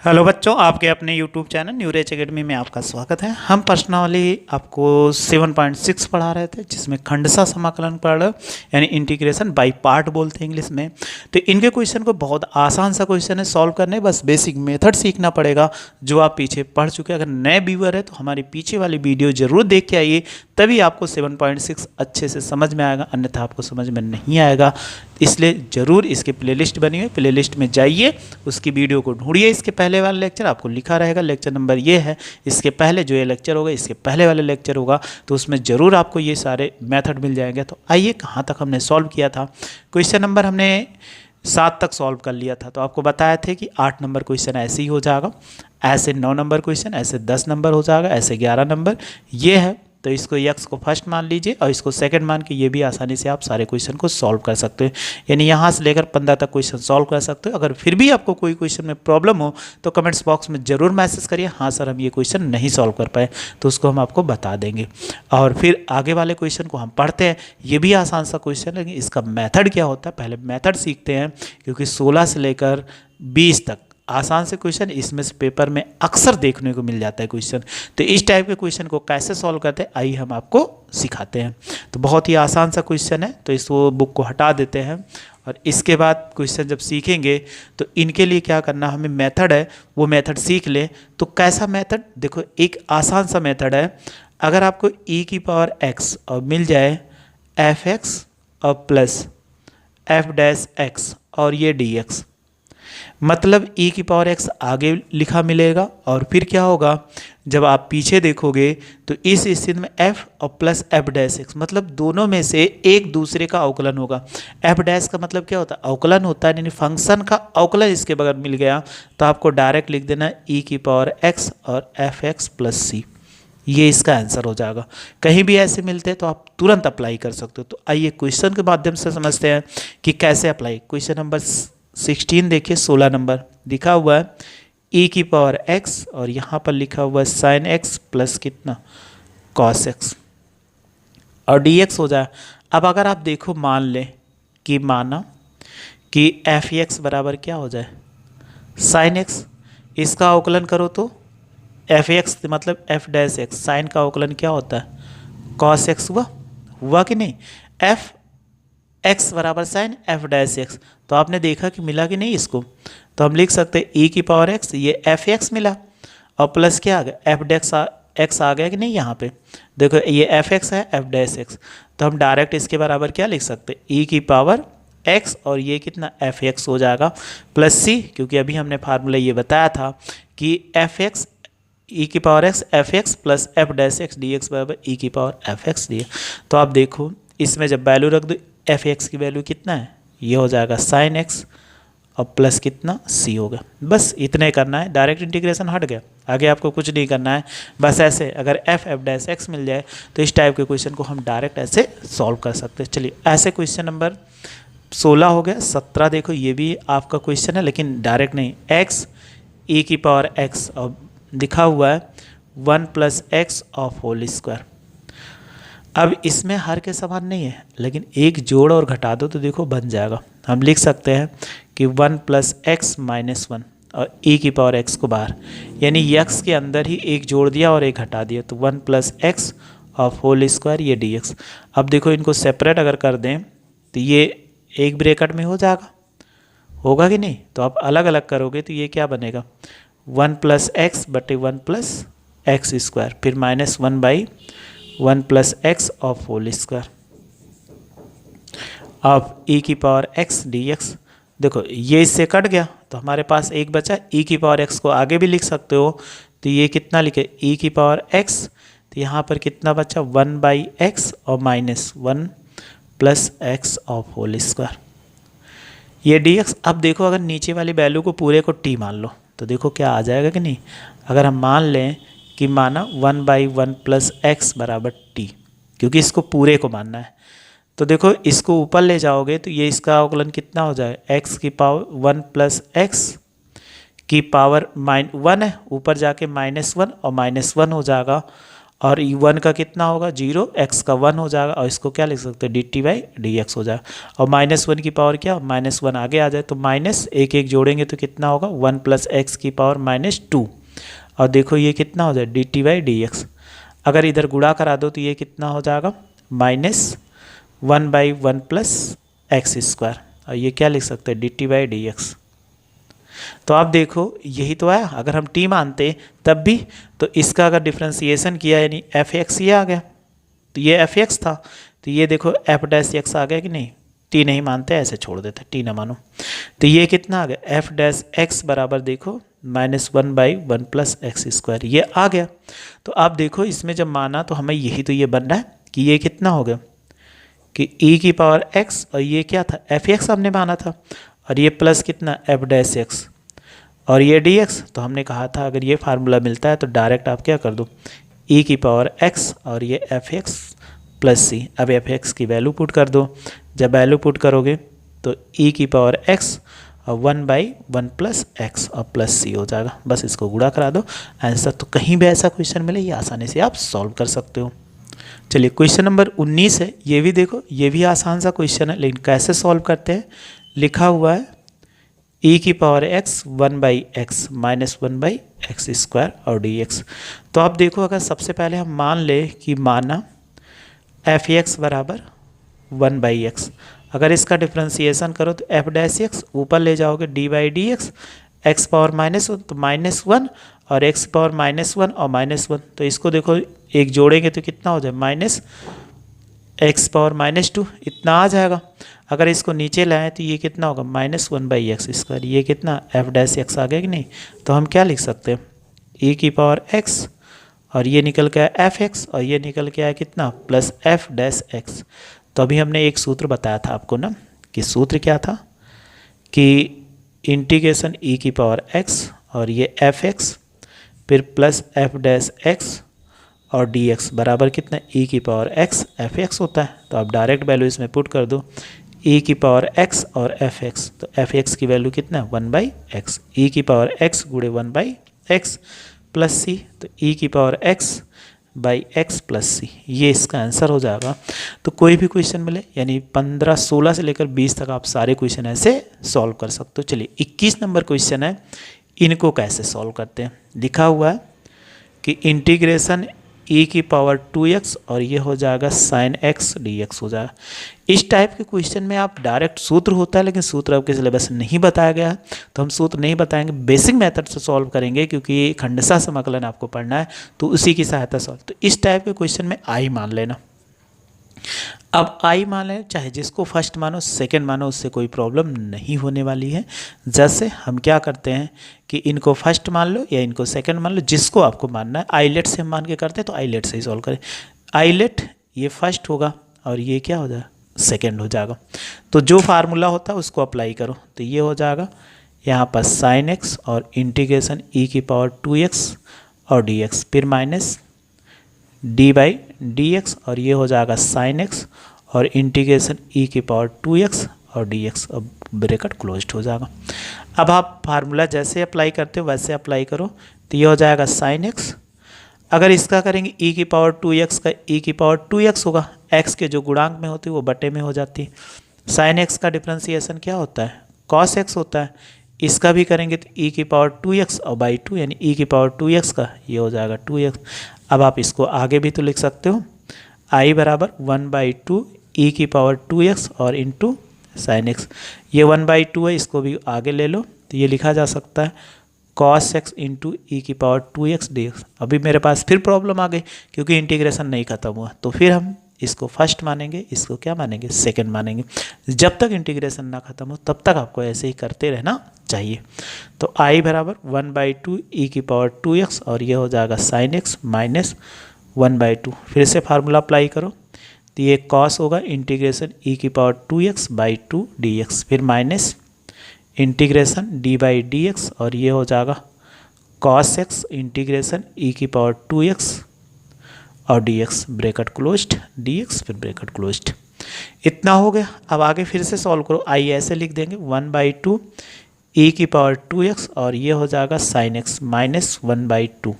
Hello बच्चों, आपके अपने YouTube चैनल न्यूरेज एकेडमी में आपका स्वागत है। हम पर्सनली आपको 7.6 पढ़ा रहे थे, जिसमें खंडशः समाकलन पढ़ यानी इंटीग्रेशन बाय पार्ट बोलते हैं इंग्लिश में। तो इनके क्वेश्चन को बहुत आसान सा क्वेश्चन है सॉल्व करने, बस बेसिक मेथड सीखना पड़ेगा जो आप पीछे पढ़ चुके हैं। अगर नए व्यूअर है तो हमारी पीछे वाली वीडियो जरूर देख के आइए, तभी आपको 7.6 अच्छे से समझ में आएगा, अन्यथा आपको समझ में नहीं आएगा। इसलिए ज़रूर इसके प्लेलिस्ट बनी हुई, प्लेलिस्ट में जाइए, उसकी वीडियो को ढूंढिए। इसके पहले वाला लेक्चर आपको लिखा रहेगा, लेक्चर नंबर ये है, इसके पहले जो ये लेक्चर होगा इसके पहले वाले लेक्चर होगा, तो उसमें ज़रूर आपको ये सारे मेथड मिल जाएंगे। तो आइए, कहाँ तक हमने सॉल्व किया था। क्वेश्चन नंबर हमने 7 तक सॉल्व कर लिया था, तो आपको बताया थे कि 8 नंबर क्वेश्चन ऐसे ही हो जाएगा, ऐसे 9 नंबर क्वेश्चन, ऐसे 10 नंबर हो जाएगा, ऐसे 11 नंबर ये है। तो इसको x को फर्स्ट मान लीजिए और इसको सेकंड मान के ये भी आसानी से आप सारे क्वेश्चन को सॉल्व कर सकते हो, यानी यहाँ से लेकर 15 तक क्वेश्चन सॉल्व कर सकते हो। अगर फिर भी आपको कोई क्वेश्चन में प्रॉब्लम हो तो कमेंट्स बॉक्स में ज़रूर मैसेज करिए, हाँ सर हम ये क्वेश्चन नहीं सॉल्व कर पाए, तो उसको हम आपको बता देंगे। और फिर आगे वाले क्वेश्चन को हम पढ़ते हैं। ये भी आसान सा क्वेश्चन है, लेकिन इसका मैथड क्या होता है पहले मैथड सीखते हैं, क्योंकि 16 से लेकर 20 तक आसान से क्वेश्चन इसमें से पेपर में अक्सर देखने को मिल जाता है क्वेश्चन। तो इस टाइप के क्वेश्चन को कैसे सॉल्व करते हैं आइए हम आपको सिखाते हैं। तो बहुत ही आसान सा क्वेश्चन है, तो इसको बुक को हटा देते हैं और इसके बाद क्वेश्चन जब सीखेंगे तो इनके लिए क्या करना, हमें मेथड है वो मेथड सीख लें। तो कैसा मेथड, देखो एक आसान सा मेथड है। अगर आपको e की पावर x और मिल जाए f(x) और प्लस f'(x) और ये dx, मतलब e की पावर x आगे लिखा मिलेगा और फिर क्या होगा, जब आप पीछे देखोगे तो इस स्थिति में f और प्लस f'(x) मतलब दोनों में से एक दूसरे का अवकलन होगा। f' का मतलब क्या होता है, अवकलन होता है, यानी फंक्शन का अवकलन इसके बगैर मिल गया तो आपको डायरेक्ट लिख देना e की पावर x और f(x) प्लस c, ये इसका आंसर हो जाएगा। कहीं भी ऐसे मिलते हैं तो आप तुरंत अप्लाई कर सकते हो। तो आइए क्वेश्चन के माध्यम से समझते हैं कि कैसे अप्लाई। क्वेश्चन नंबर 16 देखिए, 16 नंबर दिखा हुआ है e की पावर x और यहाँ पर लिखा हुआ है साइन x प्लस कितना कॉस x और dx हो जाए। अब अगर आप देखो मान लें कि माना कि f(x) बराबर क्या हो जाए साइन x, इसका अवकलन करो तो f(x) मतलब f'(x), साइन का अवकलन क्या होता है कॉस x, हुआ कि नहीं। f(x) बराबर साइन f'(x), तो आपने देखा कि मिला कि नहीं इसको, तो हम लिख सकते हैं e की पावर x, ये f(x) मिला और प्लस क्या आ गया f'(x) आ गया कि नहीं। यहाँ पे देखो ये f(x) है f'(x), तो हम डायरेक्ट इसके बराबर क्या लिख सकते हैं e की पावर x और ये कितना f(x) हो जाएगा प्लस c, क्योंकि अभी हमने फार्मूला ये बताया था कि f(x) e की power x f(x) plus f'(x) dx बराबर e की पावर f(x) दिया। तो आप देखो इसमें जब वैल्यू रख दो f(x) की वैल्यू कितना है, ये हो जाएगा साइन x और प्लस कितना c होगा। बस इतने करना है, डायरेक्ट इंटीग्रेशन हट गया, आगे आपको कुछ नहीं करना है। बस ऐसे अगर f'(x) मिल जाए तो इस टाइप के क्वेश्चन को हम डायरेक्ट ऐसे सॉल्व कर सकते हैं। चलिए ऐसे क्वेश्चन नंबर 16 हो गया। 17 देखो, ये भी आपका क्वेश्चन है लेकिन डायरेक्ट नहीं, x e की पावर x और दिखा हुआ है 1 plus x of whole square. अब इसमें हर के समान नहीं है, लेकिन एक जोड़ और घटा दो तो देखो बन जाएगा। हम लिख सकते हैं कि 1 प्लस x माइनस 1 और e की पावर x को बाहर, यानी x के अंदर ही एक जोड़ दिया और एक घटा दिया, तो 1 plus x of whole square ये dx। अब देखो इनको सेपरेट अगर कर दें तो ये एक ब्रैकेट में हो जाएगा, होगा कि नहीं। तो आप अलग अलग करोगे तो ये क्या बनेगा 1 प्लस एक्स बटे 1 प्लस एक्स स्क्वायर, फिर minus 1 by 1 plus x of whole square of e की पावर x dx। देखो ये इससे कट गया तो हमारे पास एक बचा, e की पावर x को आगे भी लिख सकते हो, तो ये कितना लिखे e की पावर x, तो यहाँ पर कितना बचा 1 बाई एक्स और minus 1 plus x of whole square ये dx। अब देखो अगर नीचे वाली वैल्यू को पूरे को t मान लो तो देखो क्या आ जाएगा कि नहीं। अगर हम मान लें कि माना 1 बाई 1 प्लस एक्स बराबर t, क्योंकि इसको पूरे को मानना है, तो देखो इसको ऊपर ले जाओगे तो ये इसका अवकलन कितना हो जाए x की पावर 1 प्लस एक्स की पावर -1 है, ऊपर जाके -1 और -1 हो जाएगा और वन का कितना होगा 0, एक्स का 1 हो जाएगा, और इसको क्या लिख सकते हैं dt/dx हो जाएगा। और -1 की पावर क्या, -1 आगे आ जाए तो माइनस एक एक जोड़ेंगे तो कितना होगा 1 + x की पावर -2, और देखो ये कितना हो जाए dt/dx। अगर इधर गुणा करा दो तो ये कितना हो जाएगा -1/1 + x², और ये क्या लिख सकते हैं dt/dx। तो आप देखो यही तो है, अगर हम t मानते तब भी, तो इसका अगर डिफ्रेंसिएशन किया यानी f(x) ये आ गया, तो ये f(x) था, तो ये देखो f'(x) आ गया कि नहीं। t नहीं मानते ऐसे छोड़ देते, t ना मानो, तो ये कितना आ गया f'(x) बराबर देखो -1/1 + x², ये आ गया। तो आप देखो इसमें जब माना तो हमें यही तो ये बन रहा है कि ये कितना हो गया कि e⁻x, और ये क्या था f(x) हमने माना था, और ये प्लस कितना f'(x) और ये dx। तो हमने कहा था अगर ये फार्मूला मिलता है तो डायरेक्ट आप क्या कर दो e⁻x और ये f(x) + c। अब f(x) की वैल्यू पुट कर दो, जब वैल्यू पुट करोगे तो e⁻x और 1/1 + x और प्लस c हो जाएगा। बस इसको गुणा करा दो आंसर। तो कहीं भी ऐसा क्वेश्चन मिले ये आसानी से आप सॉल्व कर सकते हो। चलिए क्वेश्चन नंबर 19 है, ये भी देखो, ये भी आसान सा क्वेश्चन है, लेकिन कैसे सॉल्व करते हैं। लिखा हुआ है e⁻x 1/x -1/x² और dx। तो आप देखो अगर सबसे पहले हम मान ले कि माना f(x) बराबर 1/x, अगर इसका डिफ्रेंसिएशन करो तो f'(x) ऊपर ले जाओगे d/dx, x पावर -1 तो -1 और x पावर -1 और -1, तो इसको देखो एक जोड़ेंगे तो कितना हो जाए -x पावर -2 इतना आ जाएगा। अगर इसको नीचे लाएं तो ये कितना होगा -1/x², ये कितना f'(x) आ गया कि नहीं। तो हम क्या लिख सकते हैं e⁻x और ये निकल के आया f(x) और ये निकल के आया कितना +f'(x). तो अभी हमने एक सूत्र बताया था आपको ना, कि सूत्र क्या था कि इंटीग्रेशन e⁻x और ये f(x) फिर +f'(x) और dx बराबर कितना e⁻x f(x) होता है। तो आप डायरेक्ट वैल्यू इसमें पुट कर दो e⁻x और f(x), तो f(x) की वैल्यू कितना है 1/x, e⁻x गुणे 1/x + c, तो e⁻x/x + c, ये इसका आंसर हो जाएगा। तो कोई भी क्वेश्चन मिले यानी 15, 16 से लेकर 20 तक आप सारे क्वेश्चन ऐसे सॉल्व कर सकते हो। चलिए 21 नंबर क्वेश्चन है, इनको कैसे सॉल्व करते हैं। लिखा हुआ है कि इंटीग्रेशन e⁻2x और ये हो जाएगा sin x dx हो जाएगा। इस टाइप के क्वेश्चन में आप डायरेक्ट सूत्र होता है, लेकिन सूत्र आपके सिलेबस में नहीं बताया गया है, तो हम सूत्र नहीं बताएंगे, बेसिक मेथड से सॉल्व करेंगे, क्योंकि खंडसा समाकलन आपको पढ़ना है तो उसी की सहायता सॉल्व। तो इस टाइप के क्वेश्चन में आई मान लेना। अब आई मान लें, चाहे जिसको फर्स्ट मानो सेकंड मानो, उससे कोई प्रॉब्लम नहीं होने वाली है। जैसे हम क्या करते हैं कि इनको फर्स्ट मान लो या इनको सेकंड मान लो, जिसको आपको मानना है। आईलेट से हम मान के करते हैं तो आईलेट से ही सॉल्व करें। आईलेट ये फर्स्ट होगा और ये क्या हो जाएगा सेकंड हो जाएगा। तो जो फार्मूला होता है उसको अप्लाई करो, तो ये हो जाएगा यहाँ पर sin x और इंटीग्रेशन e⁻2x और dx, फिर माइनस d/dx और ये हो जाएगा sin x और इंटीग्रेशन e⁻2x और dx, अब ब्रैकेट क्लोज्ड हो जाएगा। अब आप फार्मूला जैसे अप्लाई करते हो वैसे अप्लाई करो, तो ये हो जाएगा sin x। अगर इसका करेंगे e⁻2x का e⁻2x होगा, x के जो गुणांक में होती है वो बटे में हो जाती है। sin x का डिफ्रेंसिएशन क्या होता है cos x होता है। इसका भी करेंगे तो e⁻2x और बाई 2 यानी e⁻2x का ये हो जाएगा 2x। अब आप इसको आगे भी तो लिख सकते हो, i बराबर 1/2 e⁻2x और इंटू sin x। ये 1/2 है, इसको भी आगे ले लो तो ये लिखा जा सकता है cos x into e⁻2x dx। अभी मेरे पास फिर प्रॉब्लम आ गई क्योंकि इंटीग्रेशन नहीं खत्म हुआ, तो फिर हम इसको फर्स्ट मानेंगे, इसको क्या मानेंगे सेकंड मानेंगे। जब तक इंटीग्रेशन ना खत्म हो तब तक आपको ऐसे ही करते रहना चाहिए। तो i बराबर 1/2 e⁻2x और ये हो जाएगा sin x माइनस 1/2। फिर से फार्मूला अप्लाई करो तो ये cos होगा इंटीग्रेशन e⁻2x/2 dx, फिर माइनस इंटीग्रेशन d/dx और ये हो जाएगा cos x इंटीग्रेशन e⁻2x और dx, ब्रैकेट क्लोज्ड, dx फिर ब्रैकेट क्लोज्ड। इतना हो गया। अब आगे फिर से सॉल्व करो, आई ऐसे लिख देंगे 1/2 e⁻2x और ये हो जाएगा sin x माइनस 1/2,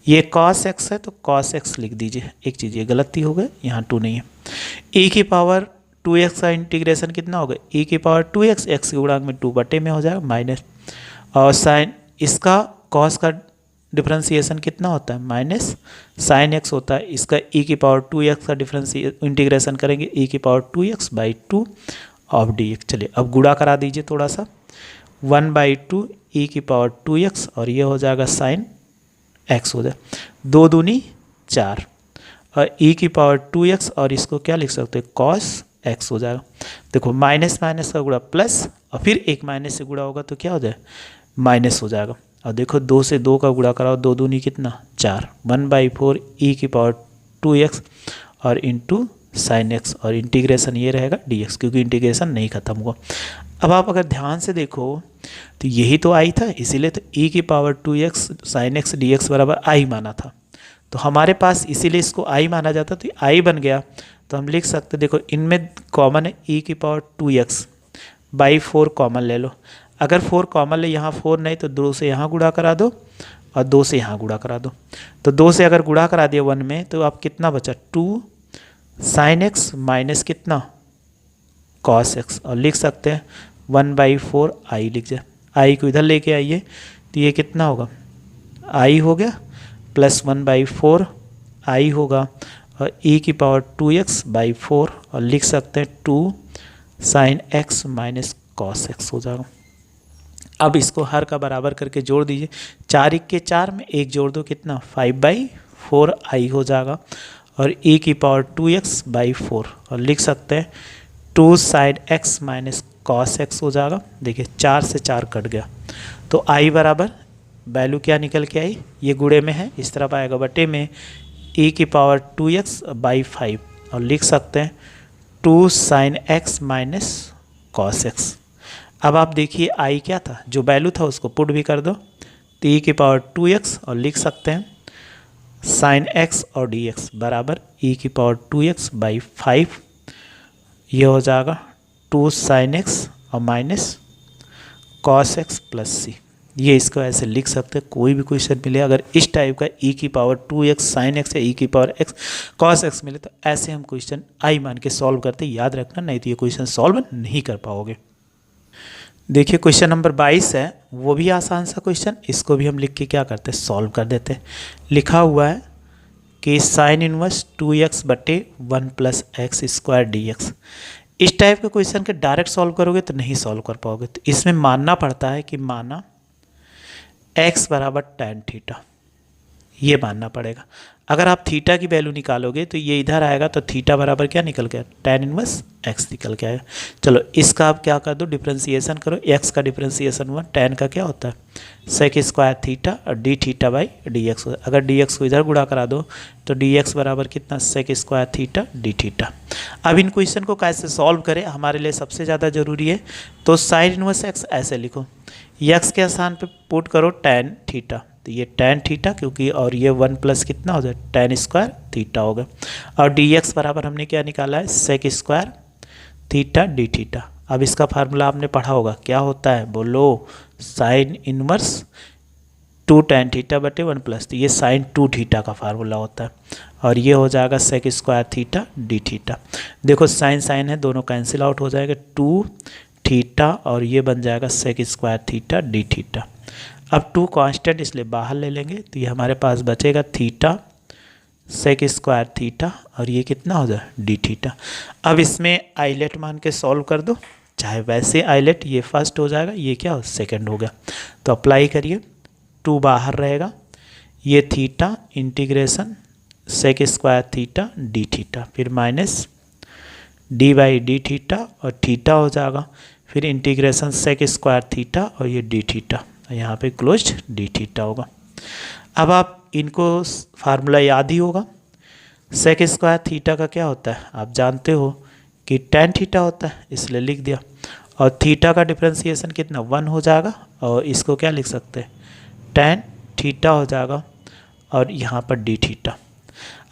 ये cos x है तो cos x लिख दीजिए। एक चीज़ ये गलती हो गई, यहाँ 2 नहीं है। e की पावर 2x का इंटीग्रेशन कितना होगा, e की पावर 2x, x के गुणांक में 2 बटे में हो जाएगा माइनस, और साइन इसका cos का डिफ्रेंसिएशन कितना होता है, माइनस साइन x होता है। इसका e की पावर 2x का इंटीग्रेशन करेंगे, e की power 2x by 2 of dx। चलिए अब गुणा करा दीजिए थोड़ा सा, 1/2 e की पावर 2x और ये हो जाएगा साइन x हो जाए, 2 दूनी 4 और e की पावर 2x और इसको क्या लिख सकते हैं, cos x हो जाएगा। देखो माइनस माइनस का गुणा प्लस और फिर एक माइनस से गुणा होगा तो क्या हो जाए, माइनस हो जाएगा। और देखो 2 से 2 का गुणा कराओ, 2 दूनी कितना 4, 1/4 e की पावर 2x और इंटू साइन एक्स और इंटीग्रेशन ये रहेगा dx, क्योंकि इंटीग्रेशन नहीं खत्म हुआ। अब आप अगर ध्यान से देखो तो यही तो आई था, इसीलिए तो e की power 2x sine x dx बराबर आई माना था। तो हमारे पास इसीलिए इसको आई माना जाता, तो आई बन गया। तो हम लिख सकते, देखो इनमें कॉमन है e की पावर 2x बाई 4 कॉमन ले लो। अगर 4 कॉमन ले, यहाँ 4 नहीं तो 2 से यहाँ गुणा करा दो और 2 से यहाँ गुणा करा दो। तो 2 से अगर गुणा करा दिया 1 में तो आप कितना बचा, 2 साइन एक्स माइनस कितना कॉस एक्स, और लिख सकते हैं 1/4 आई लिख जाए। आई को इधर लेके आइए तो ये कितना होगा, आई हो गया प्लस 1/4 आई होगा और e की पावर 2x बाई 4 और लिख सकते हैं 2 sine x minus cos x हो जाएगा। अब इसको हर का बराबर करके जोड़ दीजिए, 4 के 4 में 1 जोड़ दो कितना 5/4 आई हो जाएगा और e की पावर 2x बाई 4 और लिख सकते हैं 2 sine x minus cos x हो जाएगा। देखिए 4 से 4 कट गया तो i बराबर वैल्यू क्या निकल के आई, ये गुणे में है इस तरफ आएगा बटे में e की पावर 2x बाई 5 और लिख सकते हैं 2 sine x minus cos x. अब आप देखिए i क्या था, जो वैल्यू था उसको पुट भी कर दो तो e की पावर 2x और लिख सकते हैं साइन x और dx बराबर e की पावर 2x बाई 5, ये हो जाएगा 2 साइन x और माइनस कॉस एक्स प्लस सी। ये इसको ऐसे लिख सकते हैं, कोई भी क्वेश्चन मिले अगर इस टाइप का e की पावर 2x साइन x या e की पावर x कॉस x मिले तो ऐसे हम क्वेश्चन आई मान के सॉल्व करते, याद रखना नहीं तो ये क्वेश्चन सॉल्व नहीं कर पाओगे। देखिए क्वेश्चन नंबर 22 है, वो भी आसान सा क्वेश्चन, इसको भी हम लिख के क्या करते हैं, सॉल्व कर देते हैं। लिखा हुआ है कि साइन इनवर्स 2x बटे 1 plus x square D x. इस टाइप के क्वेश्चन के डायरेक्ट सॉल्व करोगे तो नहीं सॉल्व कर पाओगे, तो इसमें मानना पड़ता है कि माना x बराबर tan थीटा, ये मानना पड़ेगा। अगर आप थीटा की वैल्यू निकालोगे तो ये इधर आएगा तो थीटा बराबर क्या निकल गया, tan इनवर्स x निकल के आएगा। चलो इसका आप क्या कर दो, डिफ्रेंसिएशन करो, x का डिफ्रेंसिएशन हुआ, tan का क्या होता है सेक स्क्वायर थीटा और D theta by D x. अगर डी एक्स को इधर गुणा करा दो तो डी एक्स बराबर कितना sec square theta D theta. अब इन क्वेश्चन को कैसे सॉल्व करें हमारे लिए सबसे ज़्यादा जरूरी है, तो साइन इनवर्स x ऐसे लिखो, x के स्थान पे पुट करो tan थीटा, तो ये tan थीटा क्योंकि, और ये 1 प्लस कितना हो जाए tan स्क्वायर थीटा होगा, और dx बराबर हमने क्या निकाला है sec square theta D theta. अब इसका फार्मूला आपने पढ़ा होगा, क्या होता है बोलो, साइन इनवर्स 2 tan थीटा बटे 1 प्लस, तो ये साइन 2 थीटा का फार्मूला होता है और ये हो जाएगा sec square theta D theta. देखो साइन साइन है, दोनों कैंसिल आउट हो जाएगा, 2 थीटा और ये बन जाएगा sec square theta D theta. अब 2 कांस्टेंट इसलिए बाहर ले लेंगे तो ये हमारे पास बचेगा थीटा सेक स्क्वायर थीटा और ये कितना हो जाए डी थीटा। अब इसमें आइलेट मान के सॉल्व कर दो, चाहे वैसे आइलेट, ये फर्स्ट हो जाएगा, ये क्या हो सेकंड हो गया, तो अप्लाई करिए, 2 बाहर रहेगा, ये theta integration sec square theta D theta, फिर minus D by D theta और थीटा हो जाएगा, फिर इंटीग्रेशन सेक स्क्वायर थीटा और ये डी थीटा, यहाँ पे क्लोज डी थीटा होगा। अब आप इनको फार्मूला याद ही होगा, सेक स्क्वायर थीटा का क्या होता है आप जानते हो कि tan थीटा होता है, इसलिए लिख दिया, और थीटा का डिफ्रेंसिएशन कितना 1 हो जाएगा और इसको क्या लिख सकते हैं tan थीटा हो जाएगा और यहाँ पर डी थीटा।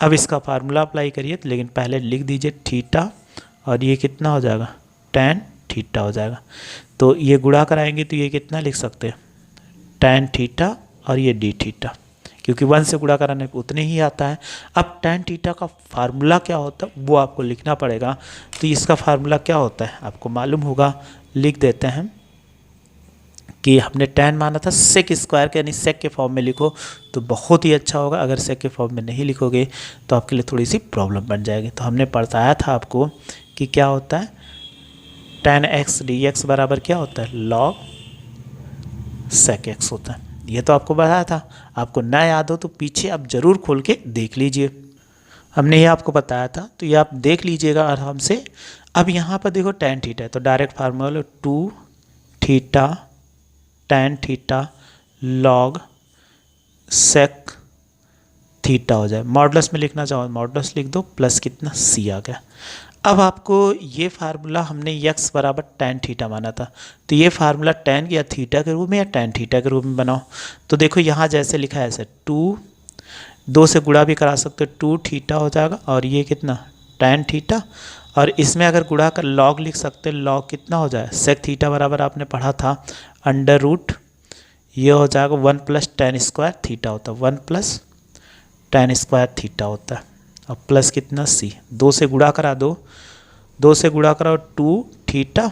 अब इसका फार्मूला अप्लाई करिए, लेकिन पहले लिख दीजिए थीटा और ये कितना हो जाएगा tan थीटा हो जाएगा, तो ये गुणा कराएंगे तो ये कितना लिख सकते हैं tan थीटा और ये डी थीटा, क्योंकि 1 से गुणा कराने पे उतने ही आता है। अब tan थीटा का फार्मूला क्या होता है वो आपको लिखना पड़ेगा। तो इसका फार्मूला क्या होता है आपको मालूम होगा, लिख देते हैं कि हमने tan माना था सेक स्क्वायर के, यानी सेक के फॉर्म में लिखो तो बहुत ही अच्छा होगा। अगर सेक के फॉर्म में नहीं लिखोगे तो आपके लिए थोड़ी सी प्रॉब्लम बन जाएगी। तो हमने बताया था आपको कि क्या होता है tan x dx बराबर क्या होता है लॉग सेक x होता है। ये तो आपको बताया था, आपको ना याद हो तो पीछे आप ज़रूर खोल के देख लीजिए, हमने ये आपको बताया था, तो ये आप देख लीजिएगा आराम से। अब यहाँ पर देखो tan थीटा है तो direct formula 2 theta tan theta log sec theta हो जाए। मॉडुलस में लिखना चाहो मॉडुलस लिख दो, प्लस कितना c आ गया। अब आपको ये फार्मूला हमने x बराबर tan थीटा माना था, तो ये फार्मूला tan या थीटा के रूप में या tan थीटा के रूप में बनाओ। तो देखो यहाँ जैसे लिखा है ऐसे 2 से गुणा भी करा सकते हो, 2 थीटा हो जाएगा और ये कितना tan थीटा, और इसमें अगर गुणा कर लॉग लिख सकते हैं, लॉग कितना हो जाए सेक थीटा बराबर आपने पढ़ा था अंडर रूट, ये हो जाएगा 1 प्लस tan स्क्वायर थीटा होता है, 1 प्लस tan स्क्वायर थीटा होता है, और प्लस कितना c, 2 से गुणा करा दो, 2 से गुणा कराओ 2 थीटा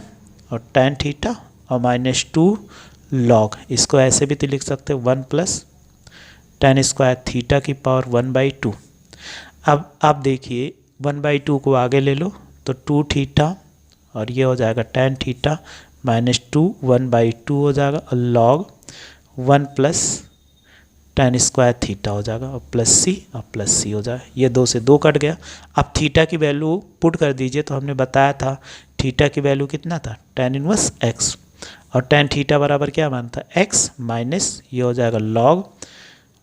और tan थीटा और -2 लॉग, इसको ऐसे भी तो लिख सकते हैं 1 प्लस tan स्क्वायर थीटा की पावर 1/2। अब आप देखिए 1/2 को आगे ले लो तो 2 थीटा और ये हो जाएगा tan थीटा -2 1/2 हो जाएगा, और log 1 plus tan square theta हो जाएगा और प्लस c हो जाएगा। ये 2 से 2 कट गया। अब थीटा की वैल्यू पुट कर दीजिए, तो हमने बताया था थीटा की वैल्यू कितना था tan इनवर्स x, और tan थीटा बराबर क्या मानता है x माइनस ये हो जाएगा लॉग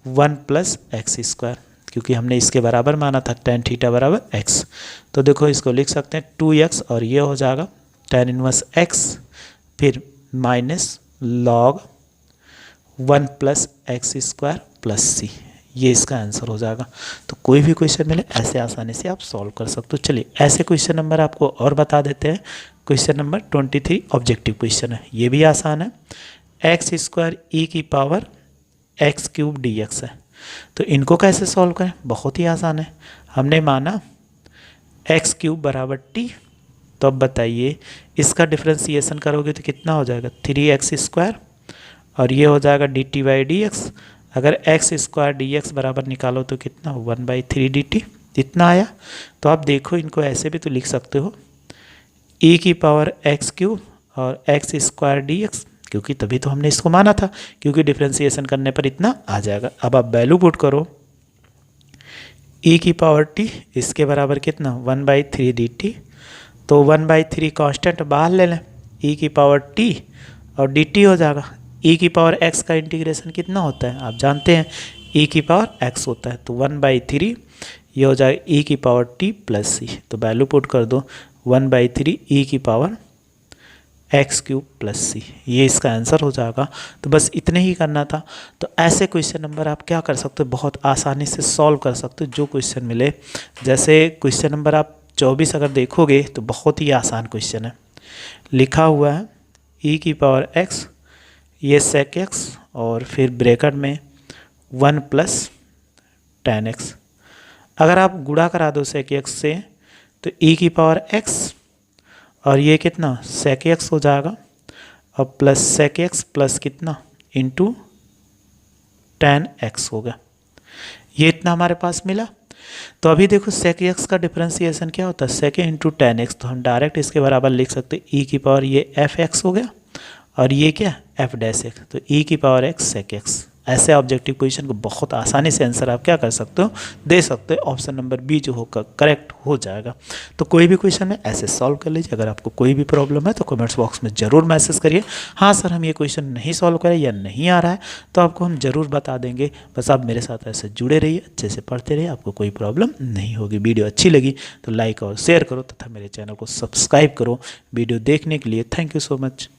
1 प्लस एक्स स्क्वायर, क्योंकि हमने इसके बराबर माना था tan थीटा बराबर x। तो देखो इसको लिख सकते हैं 2x और ये हो जाएगा tan इनवर्स x फिर minus log 1 plus x square plus c, ये इसका आंसर हो जाएगा। तो कोई भी क्वेश्चन मिले ऐसे आसानी से आप सॉल्व कर सकते हो। चलिए ऐसे क्वेश्चन नंबर आपको और बता देते हैं। क्वेश्चन नंबर 23 ऑब्जेक्टिव क्वेश्चन है, ये भी आसान है। एक्स स्क्वायर ई की power x cube D x है, तो इनको कैसे सॉल्व करें, बहुत ही आसान है। हमने माना एक्स क्यूब बराबर टी, तो अब बताइए इसका डिफ्रेंसिएशन करोगे तो कितना हो जाएगा 3x स्क्वायर, और ये हो जाएगा dt/dx। अगर एक्स स्क्वायर डी एक्स बराबर निकालो तो कितना 1/3 dt, इतना आया। तो आप देखो इनको ऐसे भी तो लिख सकते हो e की पावर एक्स क्यूब और एक्स स्क्वायर डी एक्स, क्योंकि तभी तो हमने इसको माना था, क्योंकि डिफ्रेंसिएशन करने पर इतना आ जाएगा। अब आप वैल्यू पुट करो e की पावर t, इसके बराबर कितना 1/3 dt, तो 1/3 कांस्टेंट बाहर ले लें, e की पावर t और dt हो जाएगा। e की पावर x का इंटीग्रेशन कितना होता है आप जानते हैं, e की पावर x होता है, तो 1/3 ये हो जाएगा e की पावर t प्लस c, तो वैल्यू पुट कर दो 1/3 e की पावर एक्स क्यूब प्लस सी, ये इसका आंसर हो जाएगा। तो बस इतने ही करना था। तो ऐसे क्वेश्चन नंबर आप क्या कर सकते हो, बहुत आसानी से सॉल्व कर सकते हो जो क्वेश्चन मिले। जैसे क्वेश्चन नंबर आप 24 अगर देखोगे तो बहुत ही आसान क्वेश्चन है, लिखा हुआ है e की पावर x, ये sec x और फिर ब्रैकेट में 1 प्लस tan x। अगर आप गुणा करा दो sec x से तो e की पावर x और ये कितना sec x हो जाएगा, और प्लस sec x प्लस कितना इंटू tan x हो गया, ये इतना हमारे पास मिला। तो अभी देखो sec x का डिफरेंशिएशन क्या होता है sec इंटू tan x, तो हम डायरेक्ट इसके बराबर लिख सकते e की पावर ये f x हो गया और ये क्या f डैश x, तो e की पावर x sec x। ऐसे ऑब्जेक्टिव क्वेश्चन को बहुत आसानी से आंसर आप क्या कर सकते हो, दे सकते हो। ऑप्शन नंबर बी जो होगा करेक्ट हो जाएगा। तो कोई भी क्वेश्चन है ऐसे सॉल्व कर लीजिए। अगर आपको कोई भी प्रॉब्लम है तो कमेंट्स बॉक्स में ज़रूर मैसेज करिए, हाँ सर हम ये क्वेश्चन नहीं सॉल्व करें या नहीं आ रहा है, तो आपको हम ज़रूर बता देंगे। बस आप मेरे साथ ऐसे जुड़े रहिए, अच्छे से पढ़ते रहिए, आपको कोई प्रॉब्लम नहीं होगी। वीडियो अच्छी लगी तो लाइक और शेयर करो तथा मेरे चैनल को सब्सक्राइब करो। वीडियो देखने के लिए थैंक यू सो मच।